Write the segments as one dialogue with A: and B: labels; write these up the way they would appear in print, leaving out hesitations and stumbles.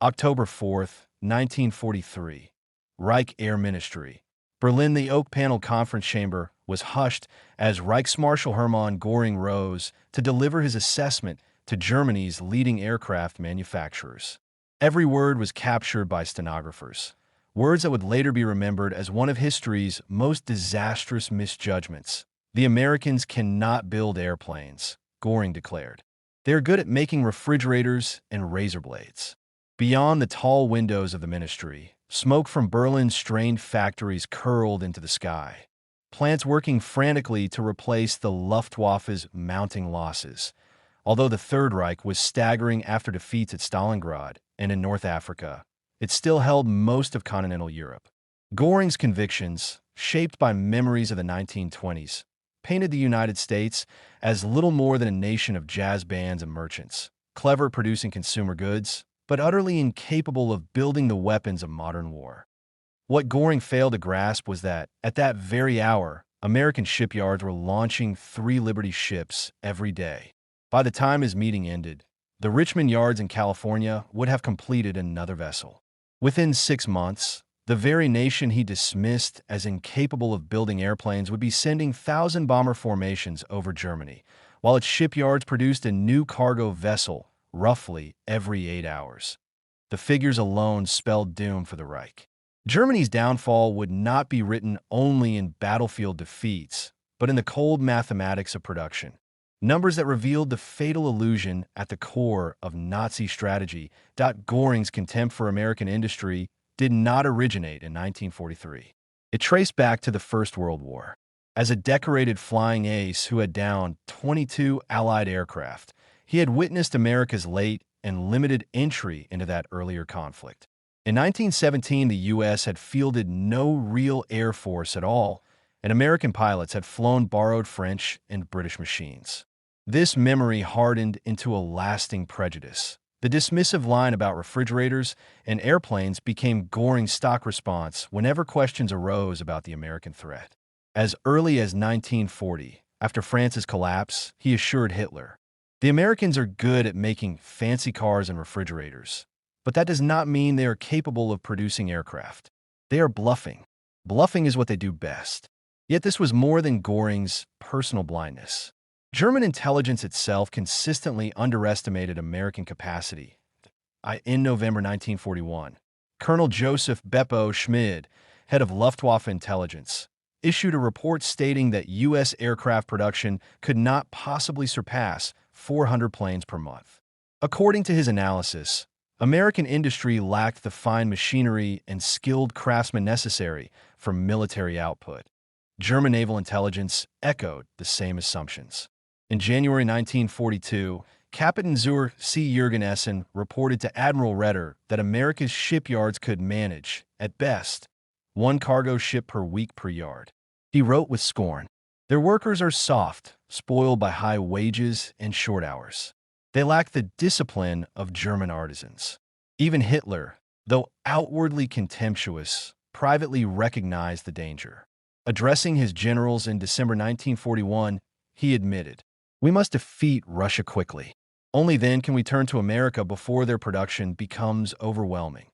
A: October 4th, 1943. Reich Air Ministry. Berlin, the oak panel conference chamber was hushed as Reichsmarshal Hermann Göring rose to deliver his assessment to Germany's leading aircraft manufacturers. Every word was captured by stenographers, words that would later be remembered as one of history's most disastrous misjudgments. The Americans cannot build airplanes, Göring declared. They are good at making refrigerators and razor blades. Beyond the tall windows of the ministry, smoke from Berlin's strained factories curled into the sky. Plants working frantically to replace the Luftwaffe's mounting losses. Although the Third Reich was staggering after defeats at Stalingrad and in North Africa, it still held most of continental Europe. Göring's convictions, shaped by memories of the 1920s, painted the United States as little more than a nation of jazz bands and merchants, clever at producing consumer goods, but utterly incapable of building the weapons of modern war. What Göring failed to grasp was that, at that very hour, American shipyards were launching 3 Liberty ships every day. By the time his meeting ended, the Richmond yards in California would have completed another vessel. Within 6 months, the very nation he dismissed as incapable of building airplanes would be sending 1,000-bomber formations over Germany, while its shipyards produced a new cargo vessel roughly every 8 hours. The figures alone spelled doom for the Reich. Germany's downfall would not be written only in battlefield defeats, but in the cold mathematics of production. Numbers that revealed the fatal illusion at the core of Nazi strategy. Göring's contempt for American industry did not originate in 1943. It traced back to the First World War. As a decorated flying ace who had downed 22 Allied aircraft, he had witnessed America's late and limited entry into that earlier conflict. In 1917, the U.S. had fielded no real air force at all, and American pilots had flown borrowed French and British machines. This memory hardened into a lasting prejudice. The dismissive line about refrigerators and airplanes became Göring's stock response whenever questions arose about the American threat. As early as 1940, after France's collapse, he assured Hitler, "The Americans are good at making fancy cars and refrigerators, but that does not mean they are capable of producing aircraft. They are bluffing. Bluffing is what they do best." Yet this was more than Göring's personal blindness. German intelligence itself consistently underestimated American capacity. In November 1941, Colonel Joseph Beppo Schmid, head of Luftwaffe intelligence, issued a report stating that U.S. aircraft production could not possibly surpass 400 planes per month. According to his analysis, American industry lacked the fine machinery and skilled craftsmen necessary for military output. German naval intelligence echoed the same assumptions. In January 1942, Captain Zur C. Jürgen Essen reported to Admiral Raeder that America's shipyards could manage, at best, 1 cargo ship per week per yard. He wrote with scorn, "Their workers are soft, spoiled by high wages and short hours. They lack the discipline of German artisans." Even Hitler, though outwardly contemptuous, privately recognized the danger. Addressing his generals in December 1941, he admitted, "We must defeat Russia quickly. Only then can we turn to America before their production becomes overwhelming."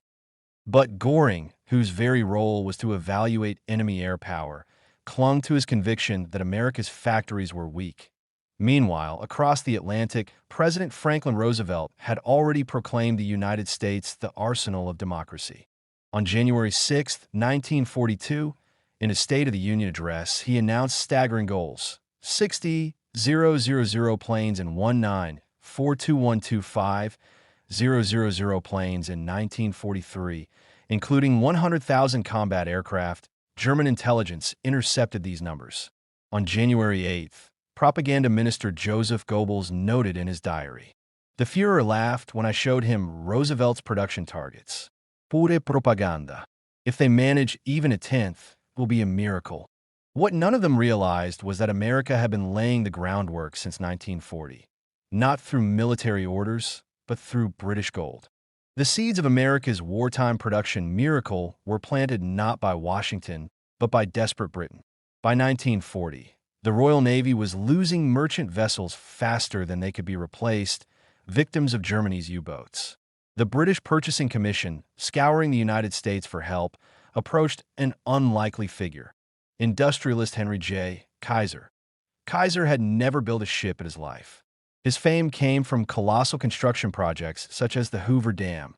A: But Göring, whose very role was to evaluate enemy air power, clung to his conviction that America's factories were weak. Meanwhile, across the Atlantic, President Franklin Roosevelt had already proclaimed the United States the arsenal of democracy. On January 6, 1942, in his State of the Union address, he announced staggering goals: 60,000 planes in 1942-125,000 planes in 1943, including 100,000 combat aircraft. German intelligence intercepted these numbers. On January 8th, Propaganda Minister Joseph Goebbels noted in his diary, "The Führer laughed when I showed him Roosevelt's production targets. Pure propaganda. If they manage even a tenth, it will be a miracle." What none of them realized was that America had been laying the groundwork since 1940, not through military orders, but through British gold. The seeds of America's wartime production miracle were planted not by Washington, but by desperate Britain. By 1940, the Royal Navy was losing merchant vessels faster than they could be replaced, victims of Germany's U-boats. The British Purchasing Commission, scouring the United States for help, approached an unlikely figure, industrialist Henry J. Kaiser. Kaiser had never built a ship in his life. His fame came from colossal construction projects such as the Hoover Dam,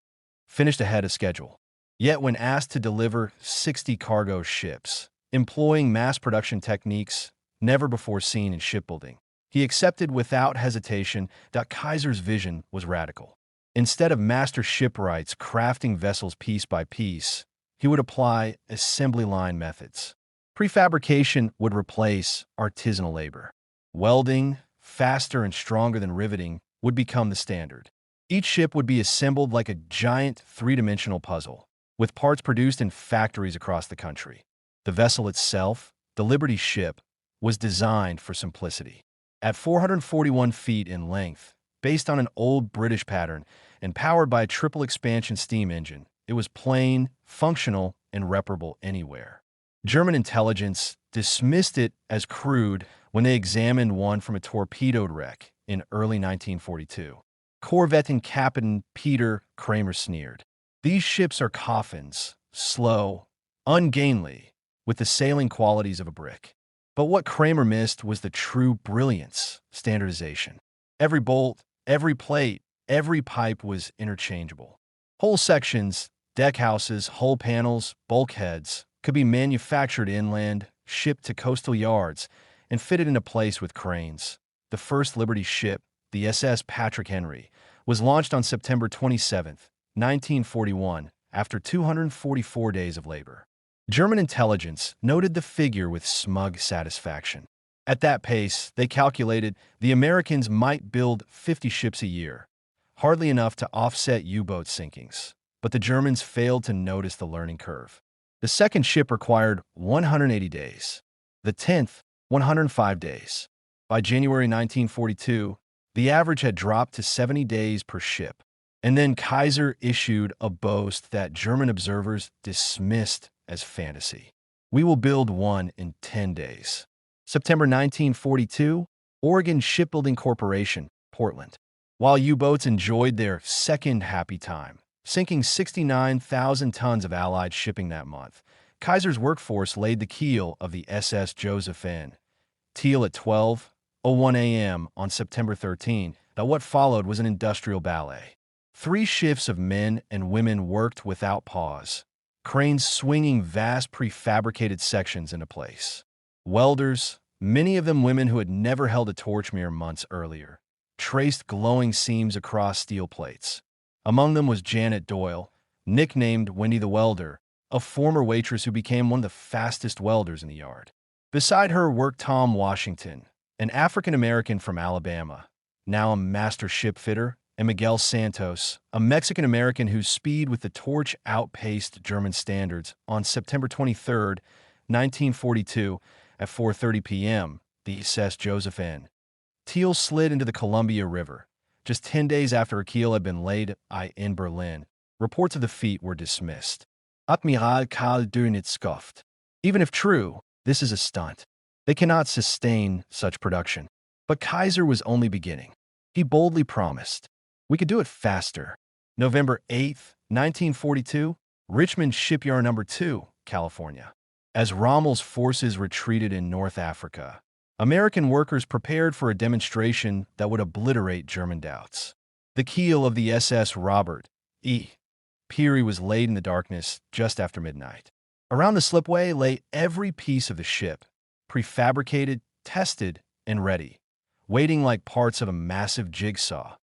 A: finished ahead of schedule. Yet when asked to deliver 60 cargo ships, employing mass production techniques never before seen in shipbuilding, he accepted without hesitation that Kaiser's vision was radical. Instead of master shipwrights crafting vessels piece by piece, he would apply assembly line methods. Prefabrication would replace artisanal labor. Welding, faster and stronger than riveting, would become the standard. Each ship would be assembled like a giant three-dimensional puzzle, with parts produced in factories across the country. The vessel itself, the Liberty ship, was designed for simplicity. At 441 feet in length, based on an old British pattern and powered by a triple expansion steam engine, it was plain, functional, and reparable anywhere. German intelligence dismissed it as crude when they examined one from a torpedoed wreck in early 1942. Corvetting Captain Peter Kramer sneered, "These ships are coffins, slow, ungainly, with the sailing qualities of a brick." But what Kramer missed was the true brilliance: standardization. Every bolt, every plate, every pipe was interchangeable. Whole sections, deckhouses, hull panels, bulkheads could be manufactured inland, shipped to coastal yards, and fitted into place with cranes. The first Liberty ship, the SS Patrick Henry, was launched on September 27, 1941, after 244 days of labor. German intelligence noted the figure with smug satisfaction. At that pace, they calculated the Americans might build 50 ships a year, hardly enough to offset U-boat sinkings. But the Germans failed to notice the learning curve. The second ship required 180 days. The 10th, 105 days. By January 1942, the average had dropped to 70 days per ship. And then Kaiser issued a boast that German observers dismissed as fantasy. "We will build one in 10 days. September 1942, Oregon Shipbuilding Corporation, Portland. While U-boats enjoyed their second happy time, sinking 69,000 tons of Allied shipping that month, Kaiser's workforce laid the keel of the SS Joseph N. Teal at 12:01 a.m. on September 13. That what followed was an industrial ballet. 3 shifts of men and women worked without pause, cranes swinging vast prefabricated sections into place. Welders, many of them women who had never held a torch mere months earlier, traced glowing seams across steel plates. Among them was Janet Doyle, nicknamed Wendy the Welder, a former waitress who became one of the fastest welders in the yard. Beside her worked Tom Washington, an African-American from Alabama, now a master ship fitter, and Miguel Santos, a Mexican-American whose speed with the torch outpaced German standards. On September 23, 1942, at 4:30 p.m., the SS Joseph N. Teal slid into the Columbia River. Just 10 days after her keel had been laid in Berlin, reports of the feat were dismissed. Admiral Karl Dönitz scoffed. Even if true, this is a stunt. They cannot sustain such production. But Kaiser was only beginning. He boldly promised, "We could do it faster." November 8, 1942, Richmond Shipyard No. 2, California. As Rommel's forces retreated in North Africa, American workers prepared for a demonstration that would obliterate German doubts. The keel of the SS Robert E. Peary was laid in the darkness just after midnight. Around the slipway lay every piece of the ship, prefabricated, tested, and ready, waiting like parts of a massive jigsaw.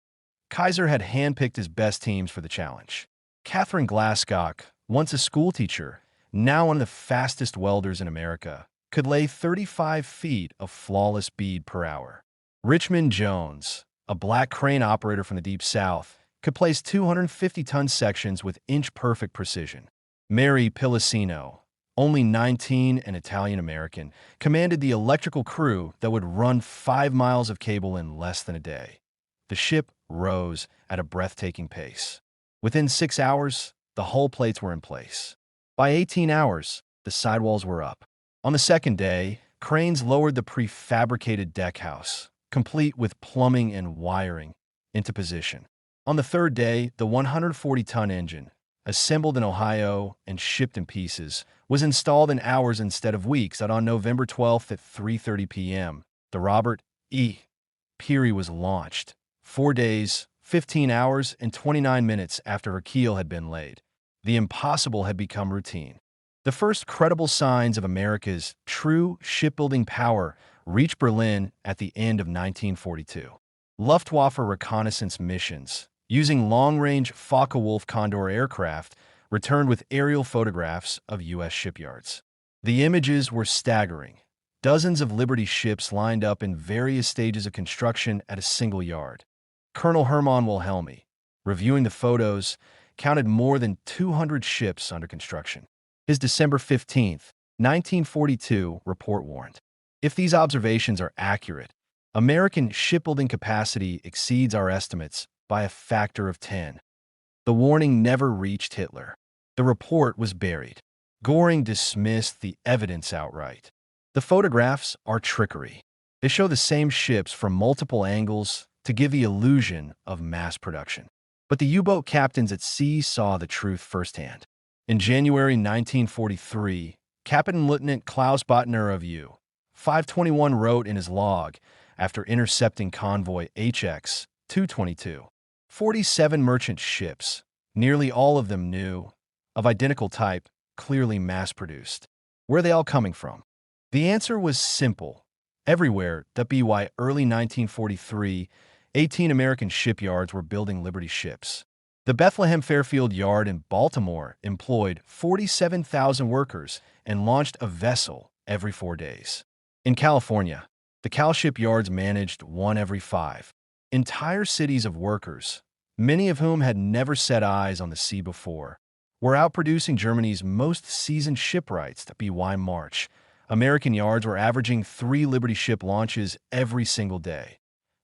A: Kaiser had handpicked his best teams for the challenge. Catherine Glasscock, once a schoolteacher, now one of the fastest welders in America, could lay 35 feet of flawless bead per hour. Richmond Jones, a black crane operator from the Deep South, could place 250-ton sections with inch-perfect precision. Mary Pilicino, only 19 and Italian-American, commanded the electrical crew that would run 5 miles of cable in less than a day. The ship rose at a breathtaking pace. Within 6 hours, the hull plates were in place. By 18 hours, the sidewalls were up. On the second day, cranes lowered the prefabricated deckhouse, complete with plumbing and wiring, into position. On the third day, the 140-ton engine, assembled in Ohio and shipped in pieces, was installed in hours instead of weeks, and on November 12th at 3:30 p.m., the Robert E. Peary was launched, 4 days, 15 hours, and 29 minutes after her keel had been laid. The impossible had become routine. The first credible signs of America's true shipbuilding power reached Berlin at the end of 1942. Luftwaffe reconnaissance missions, using long-range Focke-Wulf Condor aircraft, returned with aerial photographs of U.S. shipyards. The images were staggering. Dozens of Liberty ships lined up in various stages of construction at a single yard. Colonel Hermann Wilhelmi, reviewing the photos, counted more than 200 ships under construction. His December 15, 1942 report warned, "If these observations are accurate, American shipbuilding capacity exceeds our estimates by a factor of 10. The warning never reached Hitler. The report was buried. Göring dismissed the evidence outright. The photographs are trickery. They show the same ships from multiple angles to give the illusion of mass production. But the U-boat captains at sea saw the truth firsthand. In January 1943, Captain Lieutenant Klaus Bottner of U-521 wrote in his log, after intercepting convoy HX 222, 47 merchant ships, nearly all of them new, of identical type, clearly mass-produced. Where are they all coming from? The answer was simple. Everywhere, by early 1943, 18 American shipyards were building Liberty ships. The Bethlehem Fairfield Yard in Baltimore employed 47,000 workers and launched a vessel every 4 days. In California, the Cal shipyards managed one every 5. Entire cities of workers, many of whom had never set eyes on the sea before, were outproducing Germany's most seasoned shipwrights. By March, American yards were averaging 3 Liberty ship launches every single day.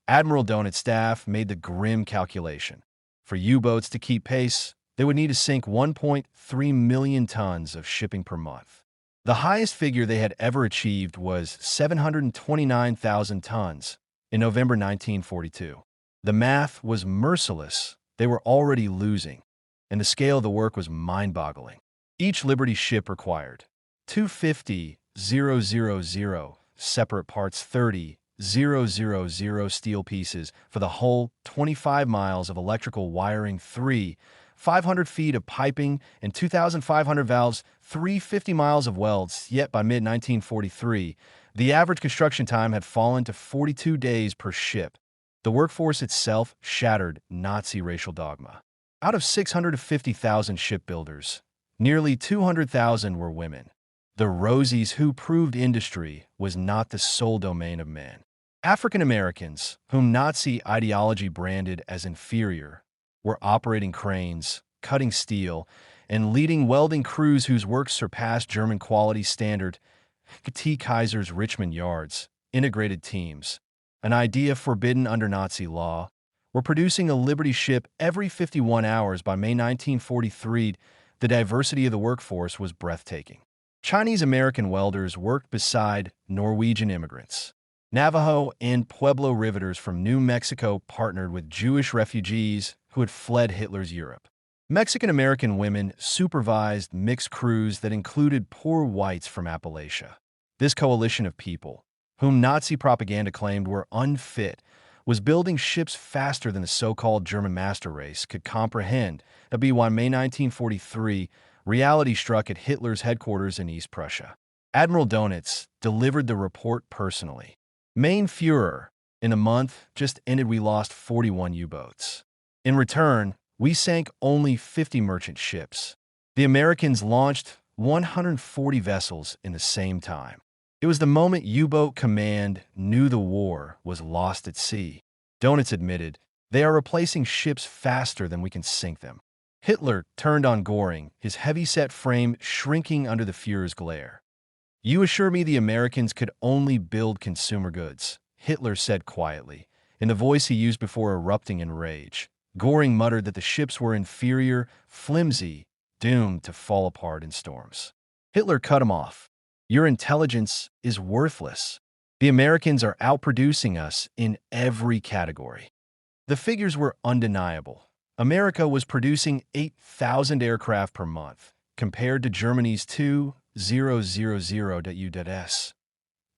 A: Admiral Donat's staff made the grim calculation. For U-boats to keep pace, they would need to sink 1.3 million tons of shipping per month. The highest figure they had ever achieved was 729,000 tons in November 1942. The math was merciless. They were already losing, and the scale of the work was mind-boggling. Each Liberty ship required 250,000 separate parts, 30,000 steel pieces for the whole 25 miles of electrical wiring, 500 feet of piping, and 2,500 valves, 350 miles of welds. Yet by mid-1943, the average construction time had fallen to 42 days per ship. The workforce itself shattered Nazi racial dogma. Out of 650,000 shipbuilders, nearly 200,000 were women. The Rosies who proved industry was not the sole domain of men. African Americans, whom Nazi ideology branded as inferior, were operating cranes, cutting steel, and leading welding crews whose work surpassed German quality standard. T. Kaiser's Richmond yards, integrated teams, an idea forbidden under Nazi law, were producing a Liberty ship every 51 hours. By May 1943, the diversity of the workforce was breathtaking. Chinese-American welders worked beside Norwegian immigrants. Navajo and Pueblo riveters from New Mexico partnered with Jewish refugees who had fled Hitler's Europe. Mexican-American women supervised mixed crews that included poor whites from Appalachia. This coalition of people, whom Nazi propaganda claimed were unfit, was building ships faster than the so-called German master race could comprehend. By May 1943, reality struck at Hitler's headquarters in East Prussia. Admiral Donitz delivered the report personally. Mein Führer, in a month just ended, we lost 41 U-boats. In return, we sank only 50 merchant ships. The Americans launched 140 vessels in the same time. It was the moment U-boat command knew the war was lost at sea. Donitz admitted, "They are replacing ships faster than we can sink them." Hitler turned on Göring, his heavy-set frame shrinking under the Führer's glare. "You assure me the Americans could only build consumer goods," Hitler said quietly, in the voice he used before erupting in rage. Göring muttered that the ships were inferior, flimsy, doomed to fall apart in storms. Hitler cut him off. "Your intelligence is worthless. The Americans are outproducing us in every category." The figures were undeniable. America was producing 8,000 aircraft per month, compared to Germany's 2,000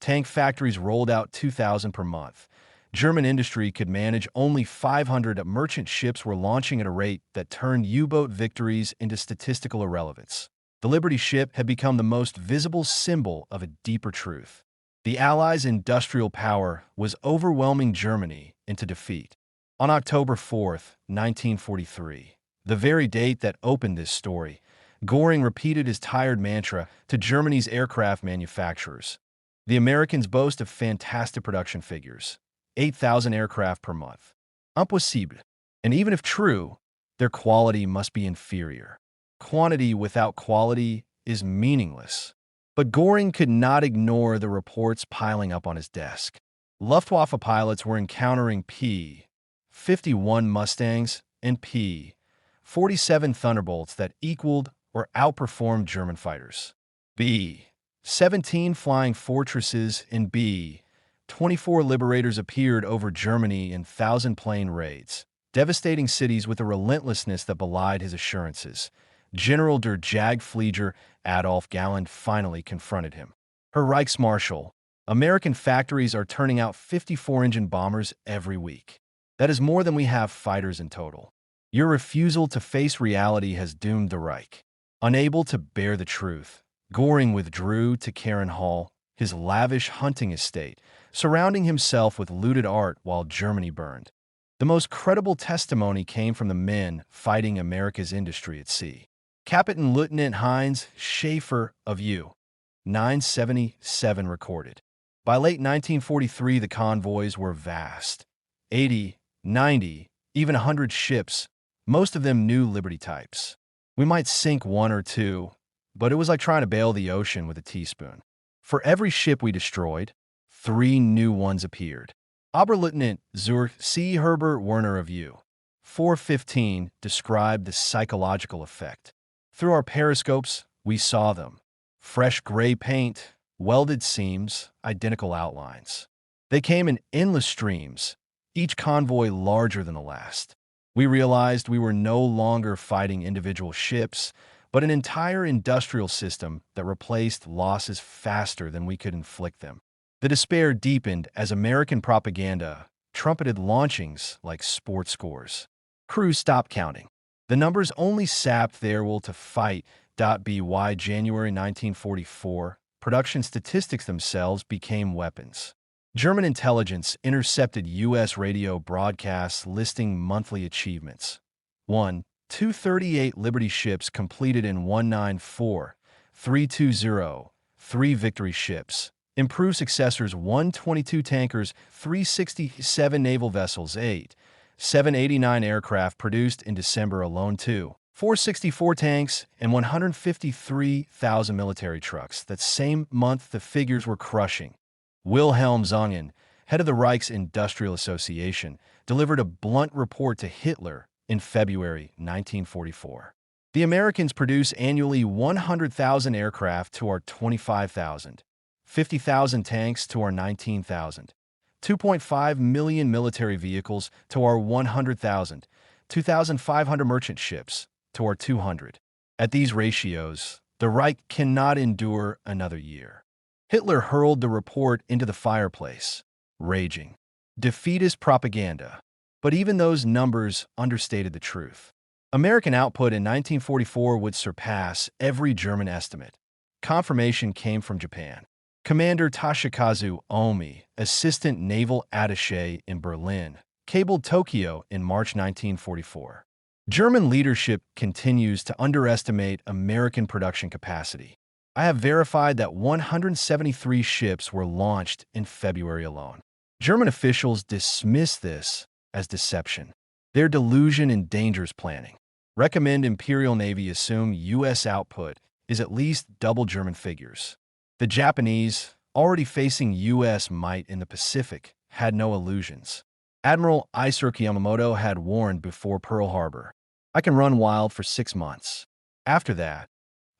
A: Tank factories rolled out 2,000 per month. German industry could manage only 500. Merchant ships were launching at a rate that turned U-boat victories into statistical irrelevance. The Liberty ship had become the most visible symbol of a deeper truth. The Allies' industrial power was overwhelming Germany into defeat. On October 4, 1943, the very date that opened this story, Göring repeated his tired mantra to Germany's aircraft manufacturers. The Americans boast of fantastic production figures, 8,000 aircraft per month. Impossible. And even if true, their quality must be inferior. Quantity without quality is meaningless. But Göring could not ignore the reports piling up on his desk. Luftwaffe pilots were encountering P-51 Mustangs and P-47 Thunderbolts that equaled or outperformed German fighters. B-17 Flying Fortresses and B-24 Liberators appeared over Germany in 1,000-plane raids, devastating cities with a relentlessness that belied his assurances. General der Jagdflieger Adolf Galland finally confronted him. Herr Reichsmarschall, American factories are turning out 54-engine bombers every week. That is more than we have fighters in total. Your refusal to face reality has doomed the Reich. Unable to bear the truth, Göring withdrew to Karen Hall, his lavish hunting estate, surrounding himself with looted art while Germany burned. The most credible testimony came from the men fighting America's industry at sea. Captain Lieutenant Heinz Schaefer of U-977 recorded. By late 1943, the convoys were vast. 80, 90, even 100 ships, most of them new Liberty types. We might sink one or two, but it was like trying to bail the ocean with a teaspoon. For every ship we destroyed, 3 new ones appeared. Oberleutnant Zur C. Herbert Werner of U-415 described the psychological effect. Through our periscopes, we saw them. Fresh gray paint, welded seams, identical outlines. They came in endless streams, each convoy larger than the last. We realized we were no longer fighting individual ships, but an entire industrial system that replaced losses faster than we could inflict them. The despair deepened as American propaganda trumpeted launchings like sports scores. Crews stopped counting. The numbers only sapped their will to fight. By January 1944, production statistics themselves became weapons. German intelligence intercepted U.S. radio broadcasts listing monthly achievements. 1. 238 Liberty ships completed in 194, 320, 3 Victory ships. Improved successors 122 tankers, 367 naval vessels, 8, 789 aircraft produced in December alone, 2, 464 tanks, and 153,000 military trucks. That same month, the figures were crushing. Wilhelm Zungen, head of the Reich's Industrial Association, delivered a blunt report to Hitler in February 1944. The Americans produce annually 100,000 aircraft to our 25,000, 50,000 tanks to our 19,000, 2.5 million military vehicles to our 100,000, 2,500 merchant ships to our 200. At these ratios, the Reich cannot endure another year. Hitler hurled the report into the fireplace, raging. Defeatist propaganda. But even those numbers understated the truth. American output in 1944 would surpass every German estimate. Confirmation came from Japan. Commander Toshikazu Omi, assistant naval attaché in Berlin, cabled Tokyo in March 1944. German leadership continues to underestimate American production capacity. I have verified that 173 ships were launched in February alone. German officials dismiss this as deception. Their delusion endangers planning. Recommend Imperial Navy assume U.S. output is at least double German figures. The Japanese, already facing U.S. might in the Pacific, had no illusions. Admiral Isoroku Yamamoto had warned before Pearl Harbor, "I can run wild for 6 months. After that,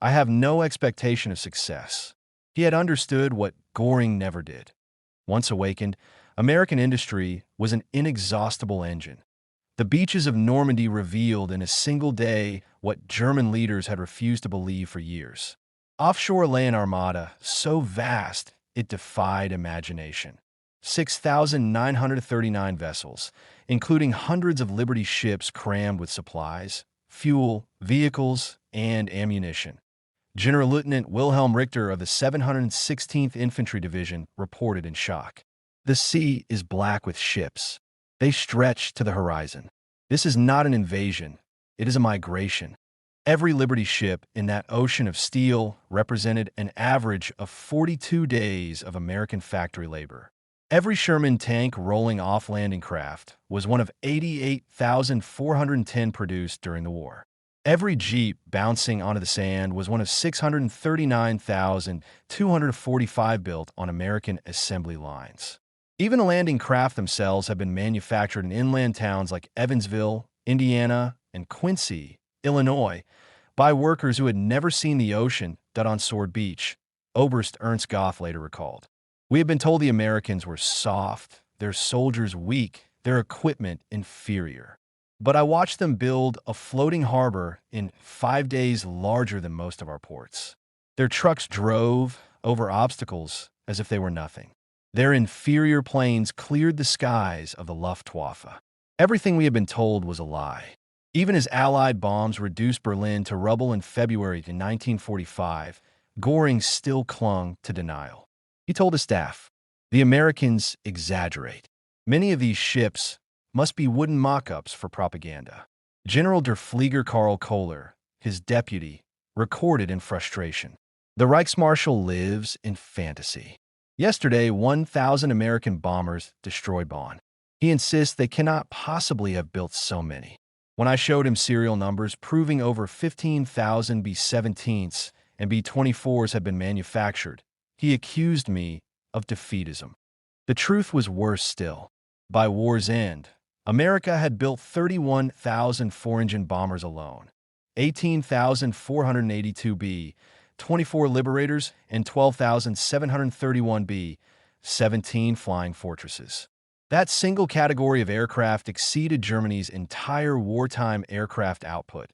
A: I have no expectation of success." He had understood what Göring never did. Once awakened, American industry was an inexhaustible engine. The beaches of Normandy revealed in a single day what German leaders had refused to believe for years. Offshore lay an armada so vast it defied imagination. 6,939 vessels, including hundreds of Liberty ships crammed with supplies, fuel, vehicles, and ammunition. General Lieutenant Wilhelm Richter of the 716th Infantry Division reported in shock. The sea is black with ships. They stretch to the horizon. This is not an invasion. It is a migration. Every Liberty ship in that ocean of steel represented an average of 42 days of American factory labor. Every Sherman tank rolling off landing craft was one of 88,410 produced during the war. Every Jeep bouncing onto the sand was one of 639,245 built on American assembly lines. Even the landing craft themselves have been manufactured in inland towns like Evansville, Indiana, and Quincy, Illinois, by workers who had never seen the ocean dead on Sword Beach, Oberst Ernst Goff later recalled. We had been told the Americans were soft, their soldiers weak, their equipment inferior. But I watched them build a floating harbor in 5 days larger than most of our ports. Their trucks drove over obstacles as if they were nothing. Their inferior planes cleared the skies of the Luftwaffe. Everything we had been told was a lie. Even as Allied bombs reduced Berlin to rubble in February 1945, Göring still clung to denial. He told his staff, "The Americans exaggerate. Many of these ships must be wooden mock-ups for propaganda." General der Flieger Karl Kohler, his deputy, recorded in frustration, "The Reichsmarshal lives in fantasy. Yesterday, 1,000 American bombers destroyed Bonn. He insists they cannot possibly have built so many. When I showed him serial numbers proving over 15,000 B-17s and B-24s had been manufactured, he accused me of defeatism. The truth was worse still. By war's end, America had built 31,000 four-engine bombers alone, 18,482 B, 24 Liberators, and 12,731 B, 17 Flying Fortresses. That single category of aircraft exceeded Germany's entire wartime aircraft output.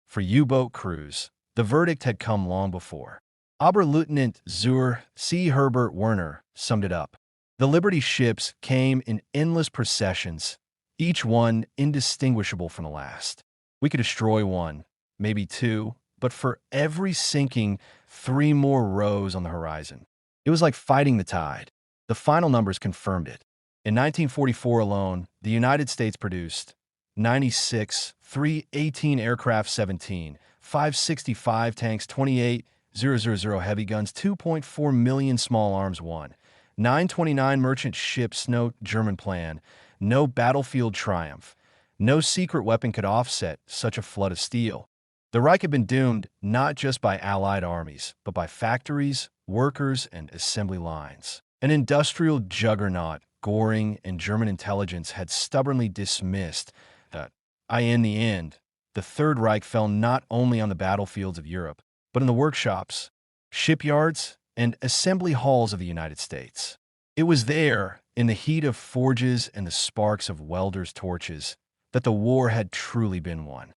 A: For U-boat crews, the verdict had come long before. Oberleutnant zur See Herbert Werner summed it up. The Liberty ships came in endless processions, each one indistinguishable from the last. We could destroy one, maybe two, but for every sinking, 3 more rose on the horizon. It was like fighting the tide. The final numbers confirmed it. In 1944 alone, the United States produced 96 318 aircraft 17, 565 tanks 28,000 heavy guns 2.4 million small arms 1, 929 merchant ships no German plan, no battlefield triumph, no secret weapon could offset such a flood of steel. The Reich had been doomed not just by Allied armies, but by factories, workers, and assembly lines. An industrial juggernaut Göring and German intelligence had stubbornly dismissed that, in the end, the Third Reich fell not only on the battlefields of Europe, but in the workshops, shipyards, and assembly halls of the United States. It was there, in the heat of forges and the sparks of welders' torches, that the war had truly been won.